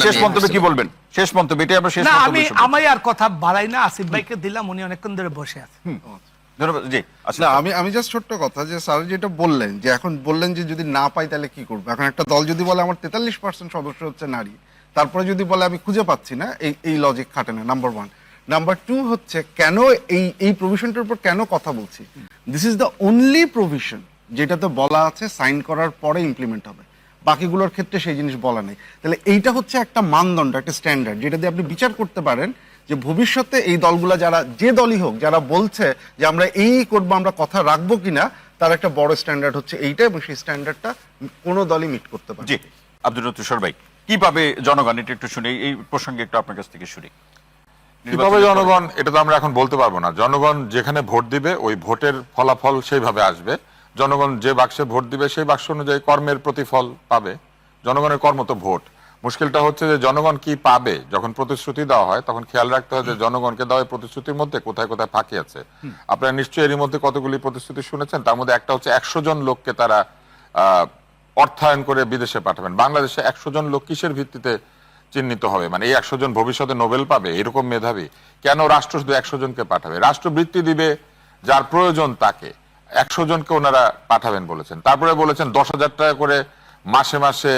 শেষ মন্তব্য কি বলবেন? শেষ মন্তব্য এটা আমরা শেষ না, মন্তব্য আমি আর কথা বাড়াই না, আসিফ ভাইকে দিলাম, উনি অনেকক্ষণ ধরে বসে আছেন। ধন্যবাদ। জি আসলে আমি জাস্ট ছোট্ট কথা, যে স্যার যেটা বললেন যে এখন বললেন যে যদি না পাই তাহলে কি করবো। এখন একটা দল যদি বলে আমার 43% সদস্য হচ্ছে নারী, তারপরে যদি বলে আমি খুঁজে পাচ্ছি না, এই লজিক খাটে না, নাম্বার 1। নাম্বার 2 হচ্ছে কেন এই প্রভিশনটার উপর কেন কথা বলছি, this is the only provision যেটাতে বলা আছে সাইন করার পরে ইমপ্লিমেন্ট হবে, বাকিগুলোর ক্ষেত্রে সেই জিনিস বলা নেই। তাহলে এইটা হচ্ছে একটা মানদণ্ড, একটা স্ট্যান্ডার্ড, যেটা দিয়ে আপনি বিচার করতে পারেন যে ভবিষ্যতে এই দলগুলা যারা, যে দলই হোক, যারা বলছে যে আমরা এই করবো, আমরা কথা রাখবো কিনা, তার একটা বড় স্ট্যান্ডার্ড হচ্ছে এইটা, এবং সেই স্ট্যান্ডার্ডটা কোনো দলই মিট করতে পারে। জি আব্দুল লতিফ ভাই, কিভাবে জনগণ, এটা একটু শুনি, এই প্রসঙ্গে একটু আপনার কাছ থেকে শুনি। কিভাবে জনগণ, এটা তো আমরা এখন বলতে পারবো না। জনগণ যেখানে ভোট দিবে ওই ভোটের ফলাফল সেইভাবে আসবে। জনগণ যে বাক্সে ভোট দিবে সেই বাক্স অনুযায়ী কর্মের প্রতিফল পাবে। জনগণের কর্ম তো ভোট। মুশকিলটা হচ্ছে যে জনগণ কি পাবে। যখন প্রতিশ্রুতি দেওয়া হয় তখন খেয়াল রাখতে হয় যে জনগণকে দেওয়া প্রতিশ্রুতির মধ্যে কোথায় কোথায় ফাঁকি আছে। আপনারা নিশ্চয়ই এরই মধ্যে কতগুলি প্রতিশ্রুতি শুনেছেন, তার মধ্যে একটা হচ্ছে 100 জন লোককে তারা অর্থায়ন করে বিদেশে পাঠাবেন। বাংলাদেশে 100 জন লোক কিসের ভিত্তিতে চিহ্নিত হবে? মানে এই 100 জন ভবিষ্যতে নোবেল পাবে এরকম মেধাবী? কেন রাষ্ট্র শুধু 100 জনকে পাঠাবে? রাষ্ট্রবৃত্তি দিবে যার প্রয়োজন তাকে, 100 জনকে ওনারা পাঠাবেন বলেছেন। তারপরে বলেছেন 10,000 টাকা করে মাসে মাসে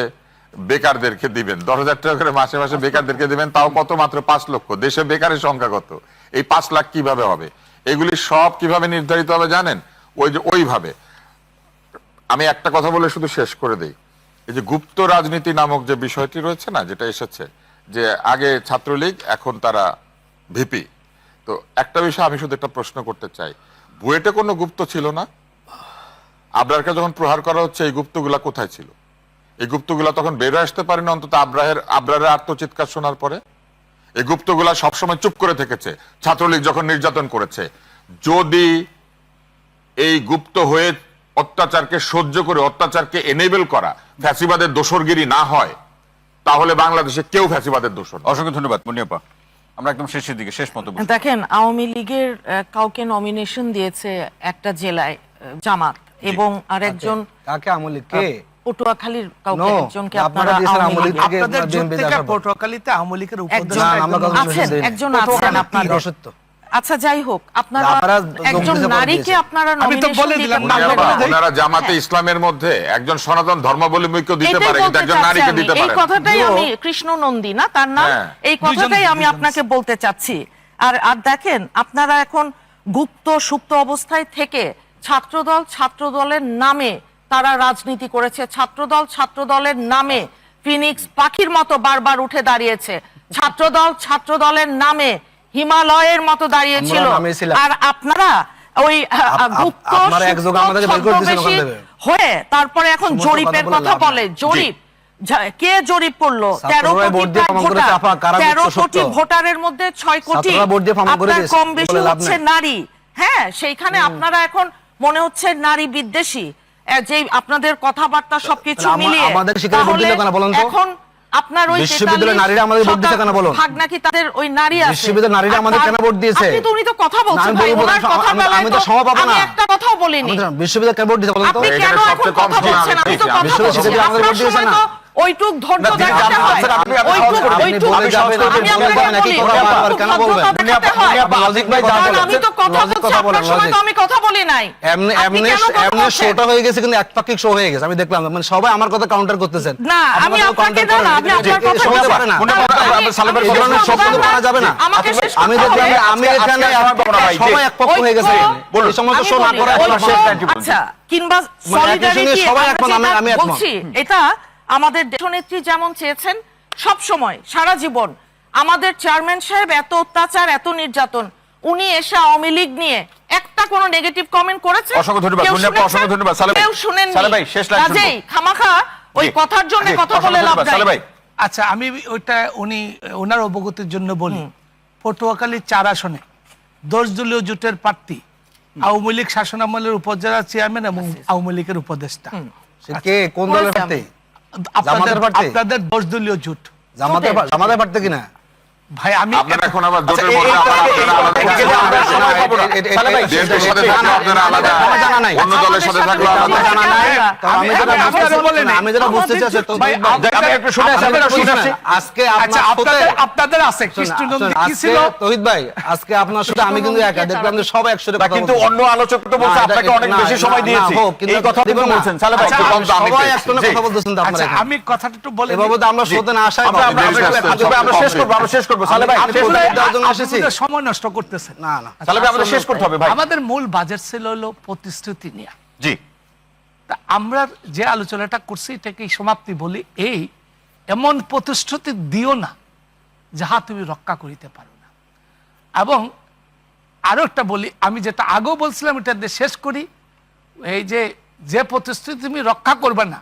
বেকারদেরকে দিবেন। 10,000 টাকা করে মাসে মাসে বেকারদেরকে দিবেন, তাও কত? মাত্র 5 লক্ষ। দেশে বেকারের সংখ্যা কত? এই 5 লাখ কিভাবে হবে? এগুলি সব কিভাবে নির্ধারিত হবে জানেন? ওইভাবে। আমি একটা কথা বলে শুধু শেষ করে দেই। এই যে গুপ্ত রাজনীতি নামক যে বিষয়টি রয়েছে না, যেটা এসেছে, যে আগে ছাত্রলীগ এখন তারা ভিপি, তো একটা বিষয় আমি শুধু একটা প্রশ্ন করতে চাই, বুয়েটে কোনো গুপ্ত ছিল না? আবরারকে যখন প্রহার করা হচ্ছে এই গুপ্তগুলা কোথায় ছিল? এই গুপ্তগুলা তখন বের আসতে পারে না অন্তত আবরারের আত্মচিৎকার শোনার পরে? এই গুপ্তগুলা সবসময় চুপ করে থেকেছে ছাত্রলীগ যখন নির্যাতন করেছে। যদি এই গুপ্ত হয়ে অত্যাচারকে সহ্য করে, অত্যাচারকে এনেবল করা ফ্যাসিবাদের দোসরগিরি না হয়, তাহলে বাংলাদেশে কেউ ফ্যাসিবাদের দোসর। অসংখ্য ধন্যবাদ মুনিয়াপা। আমরা একদম শেষের দিকে, শেষ মন্তব্য। দেখেন, আওয়ামী লীগের কাউকে নমিনেশন দিয়েছে একটা জেলায় জামাত, এবং আরেকজন কাকে আওয়ামী লীগ কে পটুয়াখালীর কাউকে একজনকে আপনারা আপনাদের জোট থেকে পটুয়াখালীতে আওয়ামী লীগের উপদেষ্টা একজন আছেন আপনাদের। আচ্ছা যাই হোক, আপনারা একজন নারীকে আপনারা নমিনেশন দিলেন না। ওনারা জামাতে ইসলামের মধ্যে একজন সনাতন ধর্মাবলম্বীকে দিতে পারে, কিন্তু একজন নারীকে দিতে পারে না। এই কথাটাই আমি, কৃষ্ণ নন্দী না তার নাম, এই কথাটাই আমি আপনাকে বলতে চাচ্ছি। আর দেখেন, আপনারা এখন গুপ্ত সুপ্ত অবস্থায় থেকে ছাত্রদলের নামে তারা রাজনীতি করেছে। ছাত্রদলের নামে ফিনিক্স পাখির মতো বারবার উঠে দাঁড়িয়েছে। ছাত্রদলের নামে হিমালয়ের মতো দাঁড়িয়েছিল। আর আপনারা ওই গুপ্ত হয়ে তারপরে এখন জরিপের কথা বলে। জরিপ কে জরিপ করলো? 13 কোটি ভোটারের মধ্যে 6 কোটি আপনার কম বেশি হচ্ছে নারী। হ্যাঁ, সেইখানে আপনারা এখন মনে হচ্ছে নারী বিদ্বেষী, যে আপনাদের কথাবার্তা সবকিছু মিলিয়ে। এখন আপনার ওই বিশ্ববিদ্যালয়ের নারীরা আমাদের ভোট দিতে কেন বলো? ভাগ নাকি তাদের ওই নারী আছে বিশ্ববিদ্যালয়ের নারীরা আমাদের কেন ভোট দিয়েছে? আপনি তো, উনি তো কথা বলছেন ভাই, ওনার কথা বলে আমি তো সময় পাবো না। আমি একটা কথাও বলিনি। বিশ্ববিদ্যালয় কেন ভোট দিতে বলেন তো? আপনি কেন এখন কথা বলছেন? আপনি তো কথা বলছেন, আমাদের ভোট দিয়েছেন না। ওইটুক ধৈর্য দেখাতে হয়, ওইটুক আমি তো কথা বলছি, আপনার সময় তো আমি কথা বলি নাই। এমনি শোটা হয়ে গেছে, কিন্তু একপাক্ষিক শো হয়ে গেছে। আমি দেখলাম মানে সবাই আমার কথা কাউন্টার করতেছেন। না, আমি আপনাকে না, আপনি আপনার কথা বলতে পারেন না। পারা যাবে না। আমি দেখলাম আমি এখানে সবাই একপক্ষ হয়ে গেছে। এই সমস্ত শো না করা, আচ্ছা, কিংবা সলিডারিটি সবাই এখন আমি বলছি, এটা আমাদের দেশনেত্রী যেমন চেয়েছেন সব সময় সারা জীবন। আমাদের চেয়ারম্যান সাহেব এত অত্যাচার, এত নির্যাতন, উনি এসে আওয়ামী লীগ নিয়ে একটা কোনো নেগেটিভ কমেন্ট করেছে? অসংখ্য ধন্যবাদ মুনিয়াপা, অসংখ্য ধন্যবাদ। কেউ শুনেননি। সালে ভাই, শেষ লাইন শুনবো। কাজেই খামাখা ওই কথার জন্য কথা বলে লাভ নাই। সালে ভাই, আচ্ছা, আমি ওইটা ওনার অবগতির জন্য বলি। পটুয়াখালী 4 আসনে 10 দলীয় জোটের প্রার্থী আওয়ামী লীগ শাসনামলের উপজেলা চেয়ারম্যান এবং আওয়ামী লীগের উপদেষ্টা। কে কোন দলের প্রার্থী? আপনাদের 10 দলীয় জোট। জামাতের প্রার্থী কিনা? ভাই আমি আপনারা এখন আবার জোটের আচ্ছা, মধ্যে এই- আপনারা আলাদা এই- করছেন। আমরা সময় পাবো না। সালে ভাই, বিএনপির সাথে থাকলে আপনারা আলাদা, আমার জানা নাই। অন্য দলের সাথে থাকলে আমার আলাদা। জানা নাই। আমি যেটা আমি- বুঝতে আপনারা বলেন চাচ্ছি- আমি যেটা বুঝতে চাচ্ছি তো ভাই, আমি একটু শুনে আসি, আপনাদের আমি একটু শুনে আসি। আজকে আচ্ছা আপনার সাথে আপনাদের আছে কৃষ্ণনন্দী কি ছিল তহিদ ভাই আজকে আপনার সাথে আমি কিন্তু একা দেখলাম যে সবাই একসাথে না, কথা কিন্তু বলতেছে। অন্য আলোচক তো বলছে না, আপনাকে এটা- অনেক না, বেশি না, সময় না, দিয়েছি হোক, কিন্তু এই কথা দেখুন না, বলছেন সালে ভাই আচ্ছা, একটু কম তো আমি সবাই পেয়েছি। একসাথে জি। কথা বলতেছেন তো আপনারা আচ্ছা এখানে। আমি কথাটা একটু বলে এভাবে তো আমরা শ্রোতে না আসাই আমরা- ভালো। আমরা- আমরা- আমরা- আমরা শেষ করবো, আমরা শেষ করবো সালে ভাই আমি- শেষ করবো। দেওয়ার জন্য এসেছি। আপনাদের সময় নষ্ট করতেছেন না না সালে ভাই আমাদের শেষ করতে হবে ভাই। আমাদের মূল বাজেট ছিল হলো প্রতিশ্রুতি নিয়ে জি, তা আমরা যে আলোচনাটা করছি এটাকে সমাপ্তি বলি এই এমন প্রতিশ্রুতি দিও না যাহা তুমি রক্ষা করিতে পারো না। এবং আরো একটা বলি, আমি যেটা আগেও বলছিলাম এটা দিয়ে শেষ করি, এই যে প্রতিশ্রুতি তুমি রক্ষা করবে না